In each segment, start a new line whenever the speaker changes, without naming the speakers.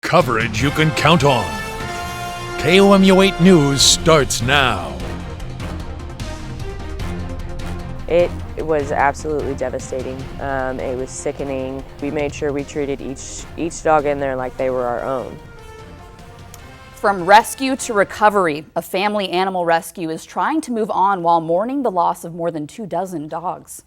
coverage you can count on. KOMU 8 News starts now.
It was absolutely devastating. It was sickening. We made sure we treated each dog in there like they were our own.
From rescue to recovery, a family animal rescue is trying to move on while mourning the loss of more than 24 dogs.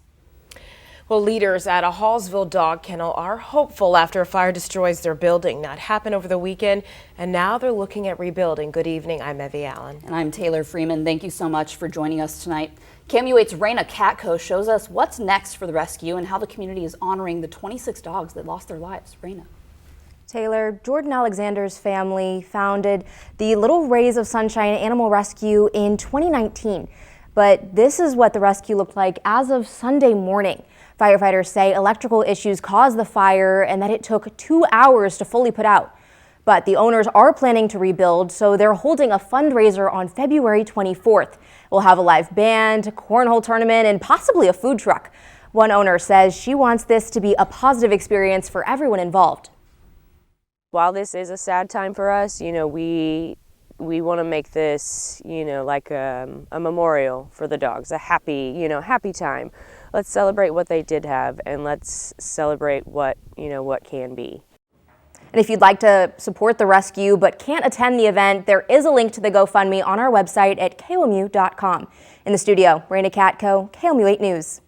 Well, leaders at a Hallsville dog kennel are hopeful after a fire destroys their building. That happened over the weekend, and now they're looking at rebuilding. Good evening, I'm Evie Allen.
And I'm Taylor Freeman. Thank you so much for joining us tonight. KOMU 8's Raina Katko shows us what's next for the rescue and how the community is honoring the 26 dogs that lost their lives. Raina.
Taylor, Jordan Alexander's family founded the Little Rays of Sunshine Animal Rescue in 2019. But this is what the rescue looked like as of Sunday morning. Firefighters say electrical issues caused the fire and that it took 2 hours to fully put out. But the owners are planning to rebuild, so they're holding a fundraiser on February 24th. We'll have a live band, cornhole tournament, and possibly a food truck. One owner says she wants this to be a positive experience for everyone involved.
While this is a sad time for us, we want to make this, like a memorial for the dogs, a happy time. Let's celebrate what they did have, and let's celebrate what can be.
And if you'd like to support the rescue but can't attend the event, there is a link to the GoFundMe on our website at KOMU.com. In the studio, Raina Katko, KOMU 8 News.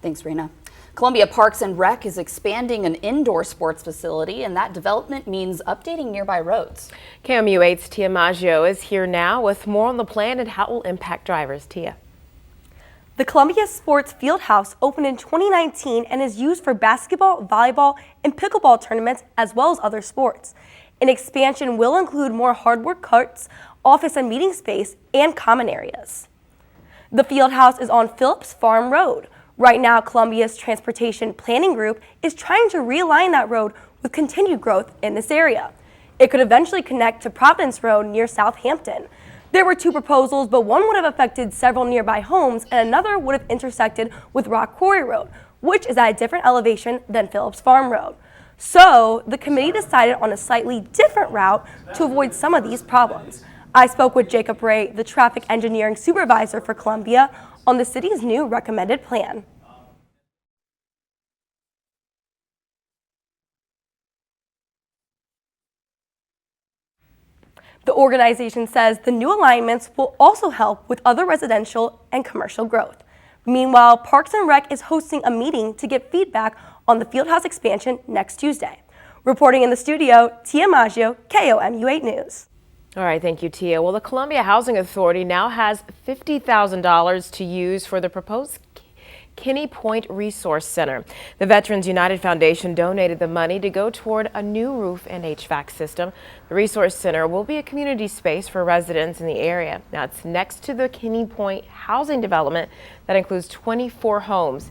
Thanks, Raina. Columbia Parks and Rec is expanding an indoor sports facility, and that development means updating nearby roads.
KOMU 8's Tia Maggio is here now with more on the plan and how it will impact drivers. Tia.
The Columbia Sports Fieldhouse opened in 2019 and is used for basketball, volleyball, and pickleball tournaments as well as other sports. An expansion will include more hardwood courts, office and meeting space, and common areas. The Fieldhouse is on Phillips Farm Road. Right now, Columbia's Transportation Planning Group is trying to realign that road with continued growth in this area. It could eventually connect to Providence Road near Southampton. There were two proposals, but one would have affected several nearby homes and another would have intersected with Rock Quarry Road, which is at a different elevation than Phillips Farm Road. So the committee decided on a slightly different route to avoid some of these problems. I spoke with Jacob Ray, the traffic engineering supervisor for Columbia, on the city's new recommended plan. The organization says the new alignments will also help with other residential and commercial growth. Meanwhile, Parks and Rec is hosting a meeting to get feedback on the Fieldhouse expansion next Tuesday. Reporting in the studio, Tia Maggio, KOMU 8 News.
All right, thank you, Tia. Well, the Columbia Housing Authority now has $50,000 to use for the proposed Kinney Point Resource Center. The Veterans United Foundation donated the money to go toward a new roof and HVAC system. The Resource Center will be a community space for residents in the area. Now, it's next to the Kinney Point housing development that includes 24 homes.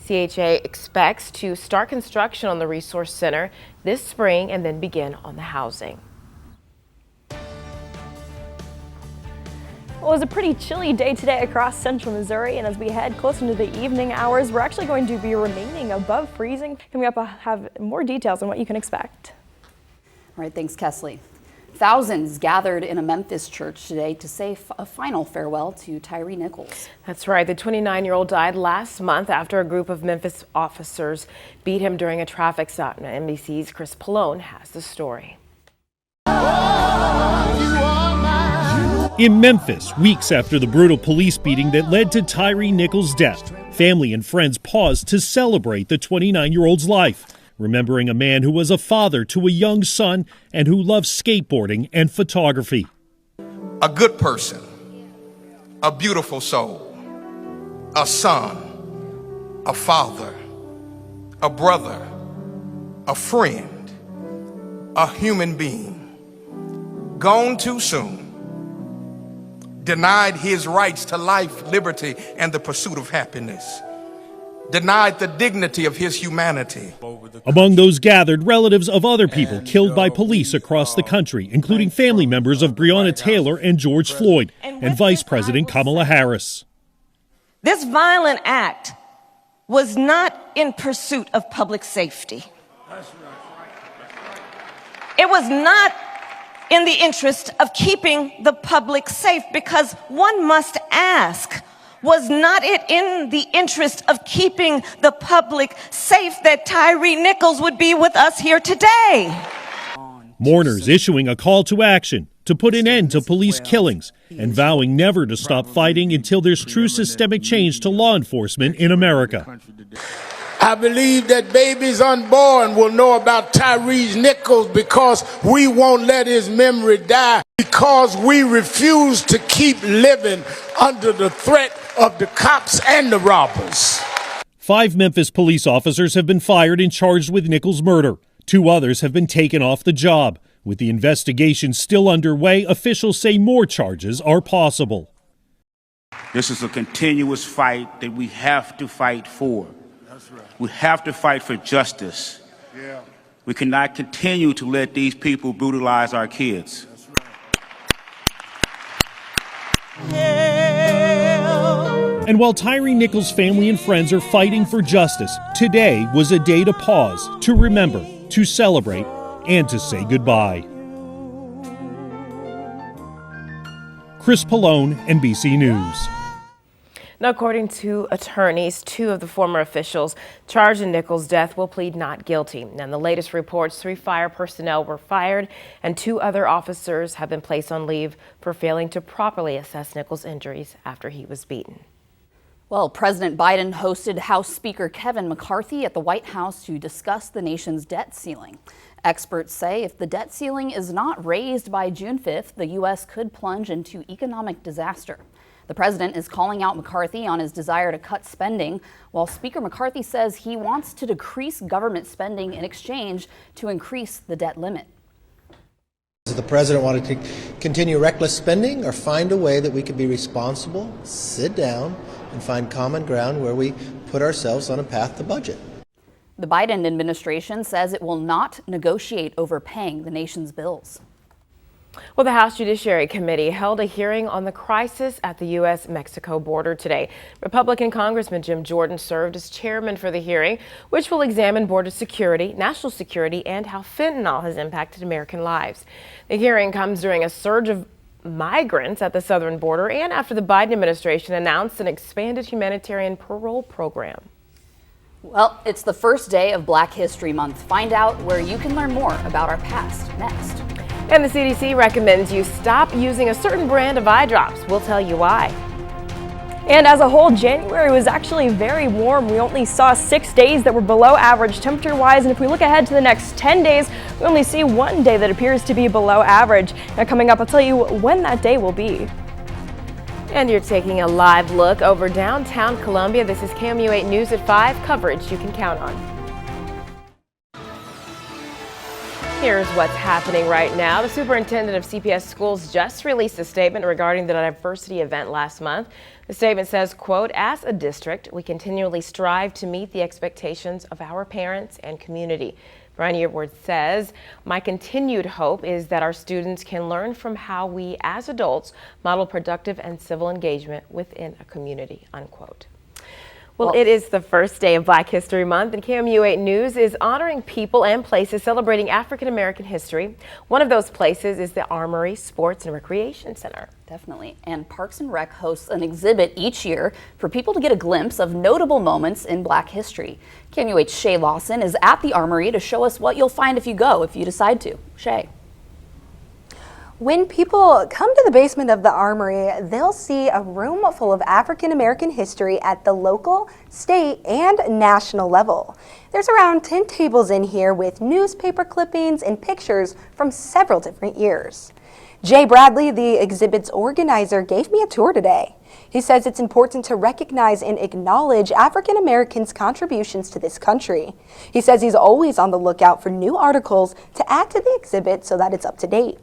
CHA expects to start construction on the Resource Center this spring and then begin on the housing.
Well, it was a pretty chilly day today across central Missouri, and as we head closer into the evening hours, we're actually going to be remaining above freezing. Coming up, I'll have more details on what you can expect.
All right, thanks, Kesley. Thousands gathered in a Memphis church today to say a final farewell to Tyree Nichols.
That's right. The 29-year-old died last month after a group of Memphis officers beat him during a traffic stop. Now, NBC's Chris Pallone has the story.
In Memphis, weeks after the brutal police beating that led to Tyree Nichols' death, family and friends paused to celebrate the 29-year-old's life, remembering a man who was a father to a young son and who loved skateboarding and photography.
A good person, a beautiful soul, a son, a father, a brother, a friend, a human being, gone too soon. Denied his rights to life, liberty, and the pursuit of happiness. Denied the dignity of his humanity.
Among those gathered, relatives of other people killed by police across the country, including family members of Breonna Taylor and George Floyd, and Vice President Kamala Harris.
This violent act was not in pursuit of public safety. It was not in the interest of keeping the public safe, because one must ask, was not it in the interest of keeping the public safe that Tyre Nichols would be with us here today?
Mourners issuing a call to action to put an end to police killings and vowing never to stop fighting until there's true systemic change to law enforcement in America.
I believe that babies unborn will know about Tyre Nichols because we won't let his memory die, because we refuse to keep living under the threat of the cops and the robbers.
5 Memphis police officers have been fired and charged with Nichols' murder. 2 others have been taken off the job. With the investigation still underway, officials say more charges are possible.
This is a continuous fight that we have to fight for. We have to fight for justice. We cannot continue to let these people brutalize our kids.
And while Tyre Nichols' family and friends are fighting for justice, today was a day to pause, to remember, to celebrate, and to say goodbye. Chris Pallone, NBC News.
Now, according to attorneys, 2 of the former officials charged in Nichols' death will plead not guilty. And the latest reports, 3 fire personnel were fired and 2 other officers have been placed on leave for failing to properly assess Nichols' injuries after he was beaten.
Well, President Biden hosted House Speaker Kevin McCarthy at the White House to discuss the nation's debt ceiling. Experts say if the debt ceiling is not raised by June 5th, the U.S. could plunge into economic disaster. The president is calling out McCarthy on his desire to cut spending, while Speaker McCarthy says he wants to decrease government spending in exchange to increase the debt limit.
Does the president want to continue reckless spending or find a way that we can be responsible, sit down, and find common ground where we put ourselves on a path to budget?
The Biden administration says it will not negotiate over paying the nation's bills.
Well, the House Judiciary Committee held a hearing on the crisis at the U.S.-Mexico border today. Republican Congressman Jim Jordan served as chairman for the hearing, which will examine border security, national security, and how fentanyl has impacted American lives. The hearing comes during a surge of migrants at the southern border and after the Biden administration announced an expanded humanitarian parole program.
Well, it's the first day of Black History Month. Find out where you can learn more about our past next.
And the CDC recommends you stop using a certain brand of eye drops. We'll tell you why.
And as a whole, January was actually very warm. We only saw 6 days that were below average temperature-wise, and if we look ahead to the next 10 days, we only see 1 day that appears to be below average. Now coming up, I'll tell you when that day will be.
And you're taking a live look over downtown Columbia. This is KMU8 News at 5, coverage you can count on. Here's what's happening right now. The superintendent of CPS schools just released a statement regarding the diversity event last month. The statement says, quote, "As a district, we continually strive to meet the expectations of our parents and community." Brian Yearwood says, "My continued hope is that our students can learn from how we as adults model productive and civil engagement within a community," unquote. Well, it is the first day of Black History Month, and KMU8 News is honoring people and places celebrating African American history. One of those places is the Armory Sports and Recreation Center.
Definitely. And Parks and Rec hosts an exhibit each year for people to get a glimpse of notable moments in Black history. KMU8's Shay Lawson is at the Armory to show us what you'll find if you go, if you decide to. Shay.
When people come to the basement of the Armory, they'll see a room full of African American history at the local, state, and national level. There's around 10 tables in here with newspaper clippings and pictures from several different years. Jay Bradley, the exhibit's organizer, gave me a tour today. He says it's important to recognize and acknowledge African Americans' contributions to this country. He says he's always on the lookout for new articles to add to the exhibit so that it's up to date.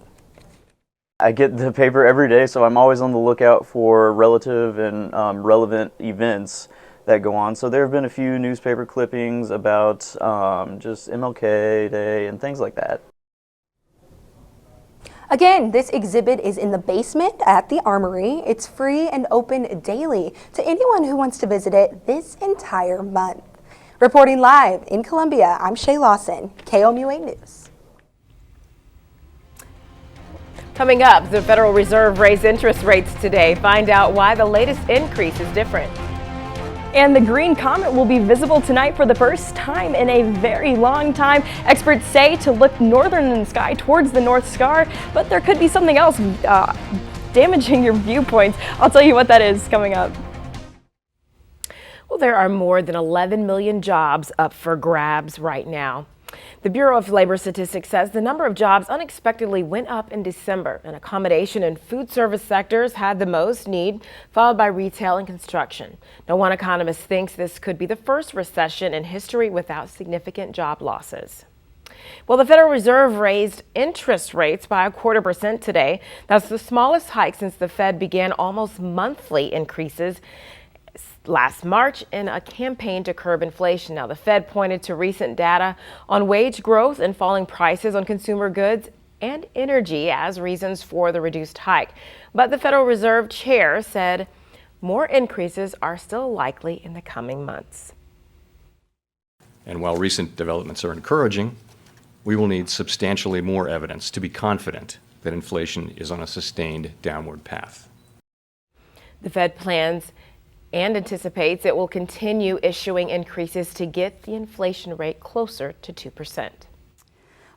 I get the paper every day, so I'm always on the lookout for relative and relevant events that go on. So there have been a few newspaper clippings about just MLK Day and things like that.
Again, this exhibit is in the basement at the Armory. It's free and open daily to anyone who wants to visit it this entire month. Reporting live in Columbia, I'm Shay Lawson, KMU8 News.
Coming up, the Federal Reserve raised interest rates today. Find out why the latest increase is different.
And the green comet will be visible tonight for the first time in a very long time. Experts say to look northern in the sky towards the North Star, but there could be something else damaging your viewpoints. I'll tell you what that is coming up.
Well, there are more than 11 million jobs up for grabs right now. The Bureau of Labor Statistics says the number of jobs unexpectedly went up in December, and accommodation and food service sectors had the most need, followed by retail and construction. Now, one economist thinks this could be the first recession in history without significant job losses. Well, the Federal Reserve raised interest rates by 0.25% today. That's the smallest hike since the Fed began almost monthly increases last March in a campaign to curb inflation. Now, the Fed pointed to recent data on wage growth and falling prices on consumer goods and energy as reasons for the reduced hike. But the Federal Reserve chair said more increases are still likely in the coming months.
And while recent developments are encouraging, we will need substantially more evidence to be confident that inflation is on a sustained downward path.
The Fed plans and anticipates it will continue issuing increases to get the inflation rate closer to 2%.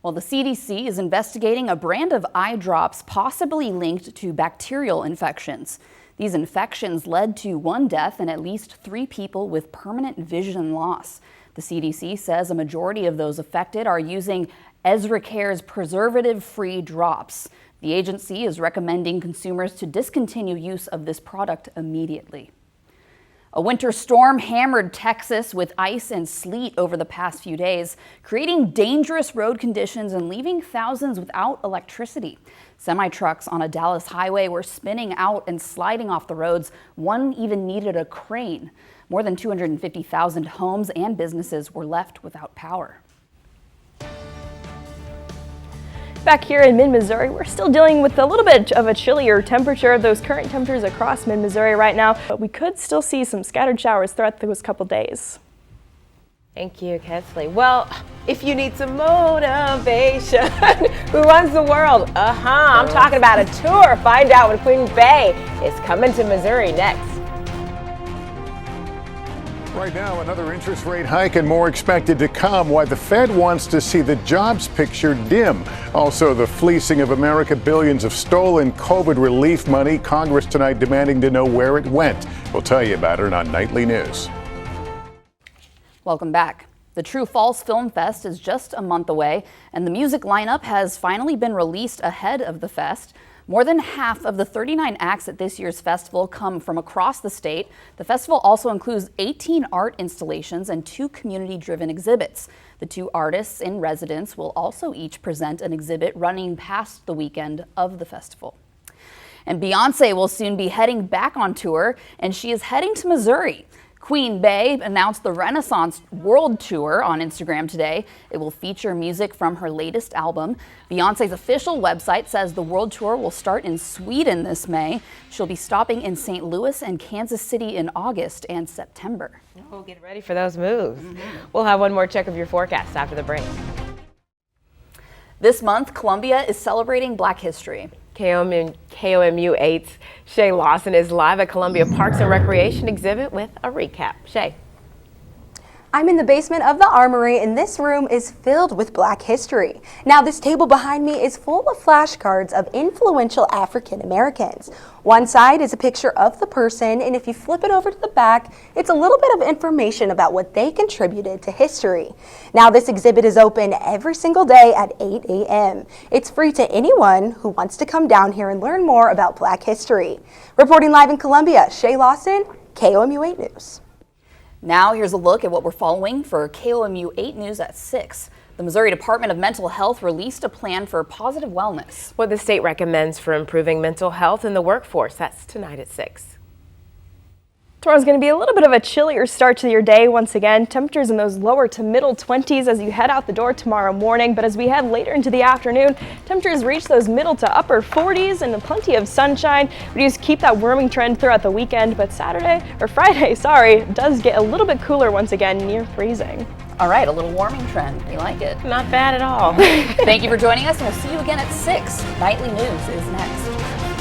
Well, the CDC is investigating a brand of eye drops possibly linked to bacterial infections. These infections led to one death and at least 3 people with permanent vision loss. The CDC says a majority of those affected are using Ezra Care's preservative-free drops. The agency is recommending consumers to discontinue use of this product immediately. A winter storm hammered Texas with ice and sleet over the past few days, creating dangerous road conditions and leaving thousands without electricity. Semi-trucks on a Dallas highway were spinning out and sliding off the roads. One even needed a crane. More than 250,000 homes and businesses were left without power.
Back here in mid-Missouri, we're still dealing with a little bit of a chillier temperature. Those current temperatures across mid-Missouri right now, but we could still see some scattered showers throughout those couple days.
Thank you, Kesley. Well, if you need some motivation, who runs the world? I'm talking about a tour. Find out when Queen Bey is coming to Missouri next.
Right now, another interest rate hike and more expected to come. Why the Fed wants to see the jobs picture dim. Also, the fleecing of America, billions of stolen COVID relief money. Congress tonight demanding to know where it went. We'll tell you about it on Nightly News.
Welcome back. The True False Film Fest is just a month away, and the music lineup has finally been released ahead of the fest. More than half of the 39 acts at this year's festival come from across the state. The festival also includes 18 art installations and 2 community-driven exhibits. The 2 artists in residence will also each present an exhibit running past the weekend of the festival. And Beyonce will soon be heading back on tour, and she is heading to Missouri. Queen Bey announced the Renaissance World Tour on Instagram today. It will feature music from her latest album. Beyonce's official website says the World Tour will start in Sweden this May. She'll be stopping in St. Louis and Kansas City in August and September.
Oh, get ready for those moves. We'll have one more check of your forecast after the break.
This month, Columbia is celebrating Black History.
KOMU 8's Shay Lawson is live at Columbia Parks and Recreation exhibit with a recap. Shay.
I'm in the basement of the Armory, and this room is filled with Black history. Now, this table behind me is full of flashcards of influential African Americans. One side is a picture of the person, and if you flip it over to the back, it's a little bit of information about what they contributed to history. Now, this exhibit is open every single day at 8 a.m. It's free to anyone who wants to come down here and learn more about Black history. Reporting live in Columbia, Shay Lawson, KOMU 8 News.
Now here's a look at what we're following for KOMU 8 News at 6. The Missouri Department of Mental Health released a plan for positive wellness.
What the state recommends for improving mental health in the workforce. That's tonight at 6.
Tomorrow's going to be a little bit of a chillier start to your day once again. Temperatures in those lower to middle 20s as you head out the door tomorrow morning. But as we head later into the afternoon, temperatures reach those middle to upper 40s and plenty of sunshine. We just keep that warming trend throughout the weekend. But Friday, does get a little bit cooler once again, near freezing.
All right, a little warming trend. We like it.
Not bad at all.
Thank you for joining us, and we'll see you again at 6. Nightly News is next.